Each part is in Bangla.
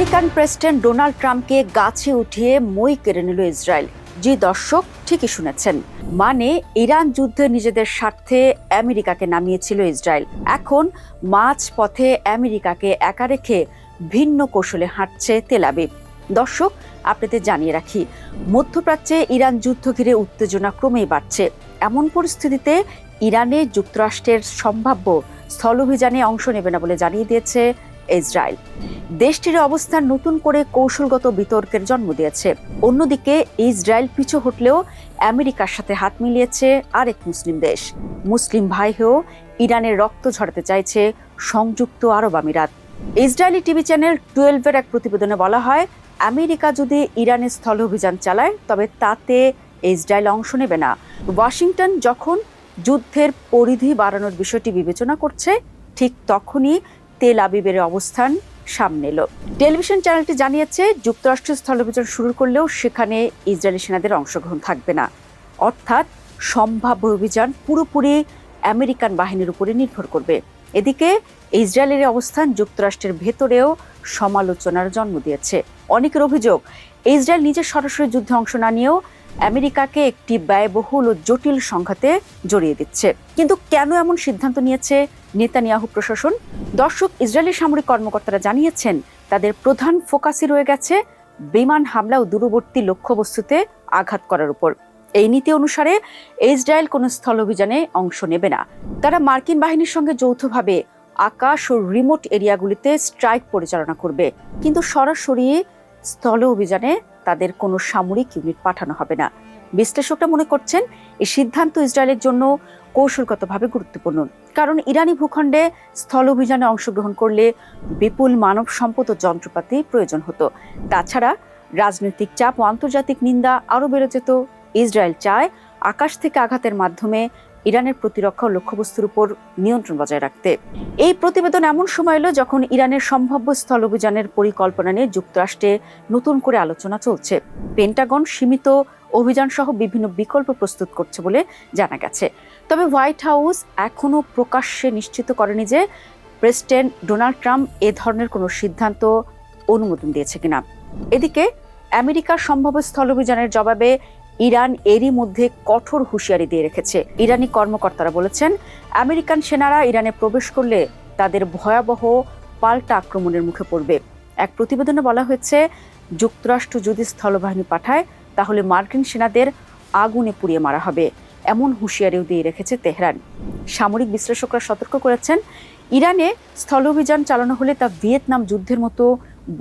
আমেরিকান প্রেসিডেন্ট ডোনাল্ড ট্রাম্পকে গাছে উঠিয়ে মই কেড়ে নিল ইসরায়েল। জি দর্শক, ঠিকই শুনেছেন, মানে ইরান যুদ্ধে নিজেদের স্বার্থে আমেরিকাকে নামিয়েছিল ইসরায়েল। এখন মাঝ পথে আমেরিকাকে একা রেখে ভিন্ন কৌশলে হাঁটছে তেল আবিব। দর্শক, আপনাদের জানিয়ে রাখি, মধ্যপ্রাচ্যে ইরান যুদ্ধ ঘিরে উত্তেজনা ক্রমেই বাড়ছে। এমন পরিস্থিতিতে ইরানে যুক্তরাষ্ট্রের সম্ভাব্য স্থলাভিযানে অংশ নেবে না বলে জানিয়ে দিয়েছে ইসরায়েল। দেশটির অবস্থান নতুন করে কৌশলগত বিতর্কের জন্ম দিয়েছে। অন্যদিকে ইসরায়েল পিছু হটলেও আমেরিকার সাথে হাত মিলিয়েছে আরেক মুসলিম দেশ। মুসলিম ভাই হয়েও ইরানের রক্ত ঝরাতে চাইছে সংযুক্ত আরব আমিরাত। ইসরায়েলি টিভি চ্যানেল 12-এর এক প্রতিবেদনে বলা হয়, আমেরিকা যদি ইরানের স্থল অভিযান চালায় তবে তাতে ইসরায়েল অংশ নেবে না। ওয়াশিংটন যখন যুদ্ধের পরিধি বাড়ানোর বিষয়টি বিবেচনা করছে, ঠিক তখনই তেল আবিবের অবস্থান সামনে এলো। টেলিভিশন চ্যানেলটি জানিয়েছে, যুক্তরাষ্ট্রের স্থলাভিযান শুরু করলেও সেখানে ইসরায়েলি সেনাদের অংশগ্রহণ থাকবে না। অর্থাৎ সম্ভাব্য অভিযান পুরোপুরি আমেরিকান বাহিনীর উপরে নির্ভর করবে। এদিকে ইসরায়েলের অবস্থান যুক্তরাষ্ট্রের ভেতরেও সমালোচনার জন্ম দিয়েছে। অনেকের অভিযোগ, ইসরায়েল নিজের সরাসরি যুদ্ধে অংশ না নিয়েও আমেরিকাকে একটি ব্যয়বহুল ও জটিল সংঘাতে জড়িয়ে দিচ্ছে। কিন্তু কেন এমন সিদ্ধান্ত নিয়েছে নেতানিয়াহু প্রশাসন? দর্শক, ইসরায়েলি সামরিক কর্মকর্তারা জানিয়েছেন, তাদের প্রধান ফোকাসই রয়ে গেছে বিমান হামলা ও দূরবর্তী লক্ষ্যবস্তুতে আঘাত করার উপর। এই নীতি অনুসারে ইসরায়েল কোনো স্থল অভিযানে অংশ নেবে না। তারা মার্কিন বাহিনীর সঙ্গে যৌথভাবে আকাশ ও রিমোট এরিয়াগুলিতে স্ট্রাইক পরিচালনা করবে, কিন্তু সরাসরি স্থল অভিযানে তাদের কোনো সামরিক ইউনিট পাঠানো হবে না। বিশ্লেষকরা মনে করছেন, এই সিদ্ধান্ত ইসরায়েলের জন্য কৌশলগতভাবে গুরুত্বপূর্ণ, কারণ ইরানি ভূখণ্ডে স্থল অভিযানে অংশগ্রহণ করলে বিপুল মানব সম্পদ ও যন্ত্রপাতি প্রয়োজন হতো। তাছাড়া রাজনৈতিক চাপ ও আন্তর্জাতিক নিন্দা আরও বেড়ে যেত। ইসরায়েল চায় আকাশ থেকে আঘাতের মাধ্যমে ইরানের প্রতিরক্ষা ও লক্ষ্যবস্তুর উপর নিয়ন্ত্রণ বজায় রাখতে। এই প্রতিবেদন এমন সময় এলো যখন ইরানের সম্ভাব্য স্থল অভিযানের পরিকল্পনা নিয়ে যুক্তরাষ্ট্রে নতুন করে আলোচনা চলছে। পেন্টাগন সীমিত অভিযান সহ বিভিন্ন বিকল্প প্রস্তুত করছে বলে জানা গেছে। তবে হোয়াইট হাউস এখনো প্রকাশ্যে নিশ্চিত করেনি যে প্রেসিডেন্ট ডোনাল্ড ট্রাম্প এ ধরনের কোনো সিদ্ধান্ত অনুমোদন দিয়েছে কিনা। এদিকে আমেরিকার সম্ভাব্য স্থল অভিযানের জবাবে ইরান এরই মধ্যে কঠোর হুঁশিয়ারি দিয়ে রেখেছে। ইরানি কর্মকর্তারা বলেছেন, আমেরিকান সেনারা ইরানে প্রবেশ করলে তাদের ভয়াবহ পাল্টা আক্রমণের মুখে পড়বে। এক প্রতিবেদনে বলা হয়েছে, যুক্তরাষ্ট্র যদি স্থলবাহিনী পাঠায় তাহলে মার্কিন সেনাদের আগুনে পুড়িয়ে মারা হবে, এমন হুঁশিয়ারিও দিয়ে রেখেছে তেহরান। সামরিক বিশ্লেষকরা সতর্ক করেছেন, ইরানে স্থল অভিযান চালানো হলে তা ভিয়েতনাম যুদ্ধের মতো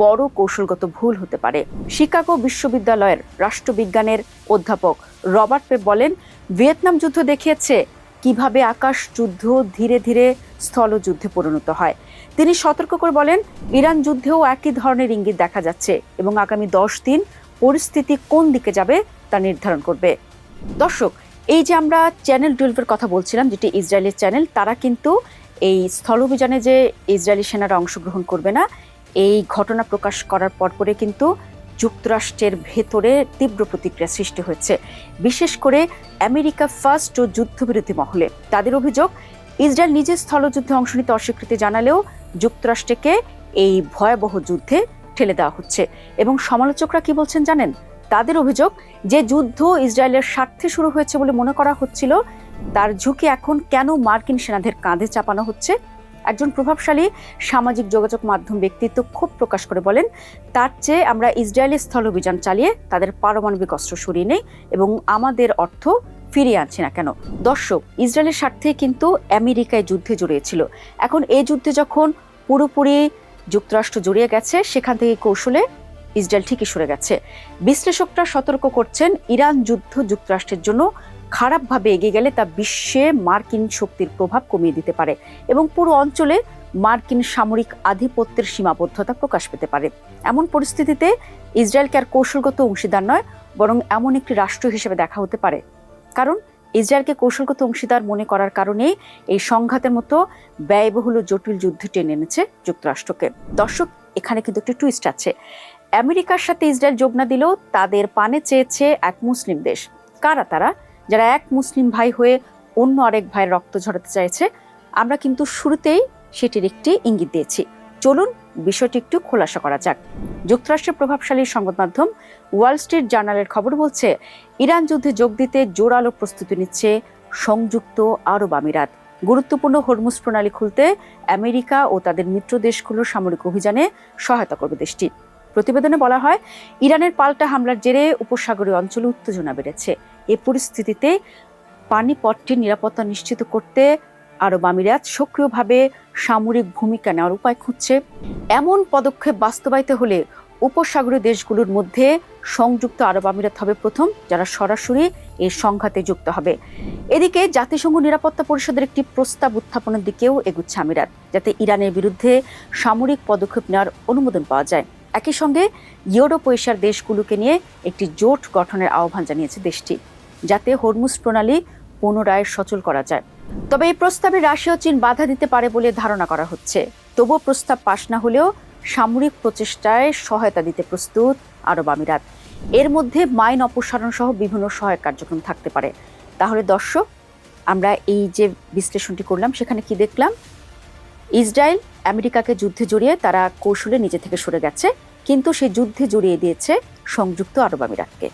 বড় কৌশলগত ভুল হতে পারে। শিকাগো বিশ্ববিদ্যালয়ের রাষ্ট্রবিজ্ঞানের অধ্যাপক রবার্ট পেপ বলেন, ভিয়েতনাম যুদ্ধ দেখিয়েছে কিভাবে আকাশ যুদ্ধ ধীরে ধীরে স্থলযুদ্ধে পরিণত হয়। তিনি সতর্ক করে বলেন, ইরান যুদ্ধেও একই ধরনের ইঙ্গিত দেখা যাচ্ছে এবং আগামী 10 দিন পরিস্থিতি কোন দিকে যাবে তা নির্ধারণ করবে। দর্শক, এই যে আমরা চ্যানেল 12-এর কথা বলছিলাম, যেটি ইসরায়েলের চ্যানেল, তারা কিন্তু এই স্থল অভিযানে যে ইসরায়েলি সেনারা অংশগ্রহণ করবে না, এই ঘটনা প্রকাশ করার পরপরে কিন্তু যুক্তরাষ্ট্রের ভেতরে তীব্র প্রতিক্রিয়া সৃষ্টি হয়েছে, বিশেষ করে আমেরিকা ফার্স্ট ও যুদ্ধবিরোধী মহলে। তাদের অভিযোগ, ইসরায়েল নিজের স্থলযুদ্ধে অংশ নিতে অস্বীকৃতি জানালেও যুক্তরাষ্ট্রকে এই ভয়াবহ যুদ্ধে ঠেলে দেওয়া হচ্ছে। এবং সমালোচকরা কি বলছেন জানেন? তাদের অভিযোগ, যে যুদ্ধ ইসরায়েলের স্বার্থে শুরু হয়েছে বলে মনে করা হচ্ছিল, তার ঝুঁকি এখন কেন মার্কিন সেনাদের কাঁধে চাপানো হচ্ছে? একজন প্রভাবশালী সামাজিক যোগাযোগ মাধ্যম ব্যক্তিত্ব ক্ষোভ প্রকাশ করে বলেন, তার চেয়ে আমরা ইসরায়েলি স্থল অভিযান চালিয়ে তাদের পারমাণবিক অস্ত্র সরিয়ে নেই এবং আমাদের অর্থ ফিরিয়ে আনছি না কেন। দর্শক, ইসরায়েলের স্বার্থে কিন্তু আমেরিকায় যুদ্ধে জড়িয়েছিল। এখন এই যুদ্ধে যখন পুরোপুরি যুক্তরাষ্ট্র জড়িয়ে গেছে, সেখান থেকে কৌশলে ইসরায়েল ঠিকই সরে গেছে। বিশ্লেষকরা সতর্ক করছেন, ইরান যুদ্ধ যুক্তরাষ্ট্রের জন্য খারাপভাবে এগিয়ে গেলে তা বিশ্বে মার্কিন শক্তির প্রভাব কমিয়ে দিতে পারে এবং পুরো অঞ্চলে মার্কিন সামরিক আধিপত্যের সীমাবদ্ধতা প্রকাশ পেতে পারে। এমন পরিস্থিতিতে ইসরায়েলকে আর কৌশলগত অংশীদার নয়, বরং এমন একটি রাষ্ট্র হিসেবে দেখা হতে পারে। কারণ ইসরায়েলকে কৌশলগত অংশীদার মনে করার কারণে এই সংঘাতের মতো ব্যয়বহুল ও জটিল যুদ্ধে টেনে এনেছে যুক্তরাষ্ট্রকে। দর্শক, এখানে কিন্তু একটি টুইস্ট আছে। আমেরিকার সাথে ইসরায়েল যোগ না দিলেও তাদের পানে চেয়েছে এক মুসলিম দেশ। কারা তারা? যারা এক মুসলিম ভাই হয়ে অন্য আরেক ভাইয়ের রক্ত ঝরাতে চাইছে। আমরা কিন্তু শুরুতেই সেটির একটি ইঙ্গিত দিয়েছি। চলুন বিষয়টি একটু খোলাসা করা যাক। যুক্তরাষ্ট্রের প্রভাবশালী সংবাদ মাধ্যম ওয়াল স্ট্রিট জার্নালের খবর বলছে, ইরান যুদ্ধে যোগ দিতে জোরালো প্রস্তুতি নিচ্ছে সংযুক্ত আরব আমিরাত। গুরুত্বপূর্ণ হরমুজ প্রণালী খুলতে আমেরিকা ও তাদের মিত্র দেশগুলোর সামরিক অভিযানে সহায়তা করবে দেশটি। প্রতিবেদনে বলা হয়, ইরানের পাল্টা হামলার জেরে উপসাগরীয় অঞ্চলে উত্তেজনা বেড়েছে। এ পরিস্থিতিতে পানিপথটির নিরাপত্তা নিশ্চিত করতে আরব আমিরাত সক্রিয়ভাবে সামরিক ভূমিকা নেওয়ার উপায় খুঁজছে। এমন পদক্ষেপ বাস্তবায়িত হলে উপসাগরীয় দেশগুলোর মধ্যে সংযুক্ত আরব আমিরাত হবে প্রথম যারা সরাসরি এই সংঘাতে যুক্ত হবে। এদিকে জাতিসংঘ নিরাপত্তা পরিষদের একটি প্রস্তাব উত্থাপনের দিকেও এগুচ্ছে আমিরাত, যাতে ইরানের বিরুদ্ধে সামরিক পদক্ষেপ নেওয়ার অনুমোদন পাওয়া যায়। একই সঙ্গে ইউরোপ ও এশিয়ার দেশগুলোকে নিয়ে একটি জোট গঠনের আহ্বান জানিয়েছে দেশটি, যাতে হরমুজ প্রণালী পুনরায় সচল করা যায়। তবে এই প্রস্তাবে রাশিয়া ও চীন বাধা দিতে পারে বলে ধারণা করা হচ্ছে। তবুও প্রস্তাব পাশ না হলেও সামরিক প্রচেষ্টায় সহায়তা দিতে প্রস্তুত আরব আমিরাত। এর মধ্যে মাইন অপসারণ সহ বিভিন্ন সহায়ক কার্যক্রম থাকতে পারে। তাহলে দর্শক, আমরা এই যে বিশ্লেষণটি করলাম সেখানে কি দেখলাম? ইসরায়েল আমেরিকাকে যুদ্ধে জড়িয়ে তারা কৌশলে নিজে থেকে সরে গেছে, কিন্তু সেই যুদ্ধে জড়িয়ে দিয়েছে সংযুক্ত আরব আমিরাতকে।